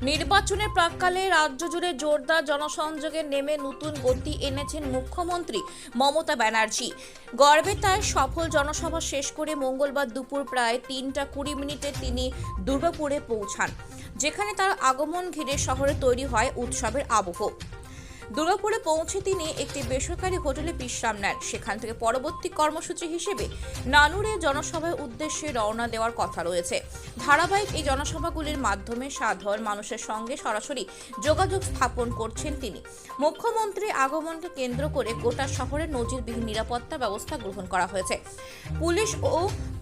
নির্বাচনের প্রাক্কালে রাজ্য জুড়ে জোরদার জনসংযোগে নেমে নতুন গতি এনেছেন মুখ্যমন্ত্রী মমতা ব্যানার্জি। গড়বেতায় সফল জনসভা শেষ করে মঙ্গলবার দুপুর প্রায় 3:20 তিনি দুর্গাপুরে পৌঁছান, যেখানে তার আগমন ঘিরে শহরে তৈরি হয় উৎসবের আবহ। দুর্গাপুরে পৌঁছে তিনি একটি বেসরকারি হোটেলে বিশ্রাম নেন। সেখান থেকে পরবর্তী কর্মসূচি হিসেবে নানুরে জনসভার উদ্দেশ্যে রওনা দেওয়ার কথা রয়েছে। ধারাবাহিক এই জনসভাগুলির মাধ্যমে সাধারণ মানুষের সঙ্গে সরাসরি যোগাযোগ স্থাপন করছেন তিনি। মুখ্যমন্ত্রীর আগমনকে কেন্দ্র করে গোটা শহরে নজিরবিহীন নিরাপত্তা ব্যবস্থা গ্রহণ করা হয়েছে। পুলিশ ও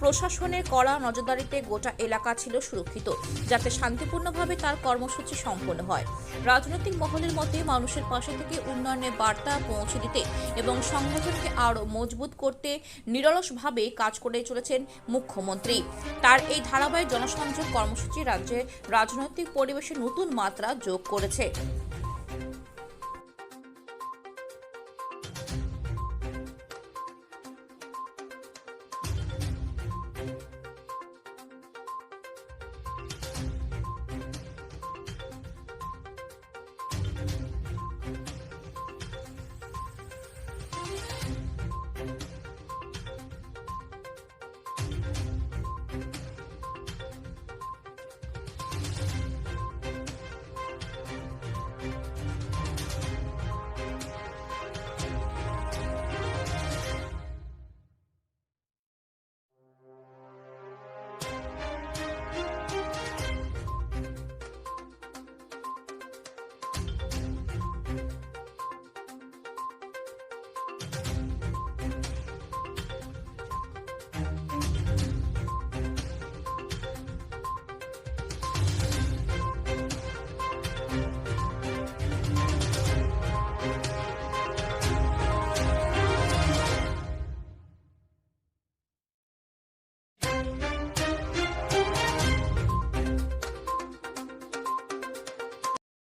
প্রশাসনের কড়া নজরদারিতে গোটা এলাকা ছিল সুরক্ষিত, যাতে শান্তিপূর্ণভাবে তার কর্মসূচি সম্পন্ন হয়। রাজনৈতিক মহলের মতে মানুষের পাশে থেকে উন্নয়নের বার্তা পৌঁছে দিতে এবং সংগঠনকে আরও মজবুত করতে নিরলসভাবে কাজ করে চলেছেন মুখ্যমন্ত্রী। তার এই ধারাবাহিক জনসংযোগ কর্মসূচি রাজ্যের রাজনৈতিক পরিবেশে নতুন মাত্রা যোগ করেছে।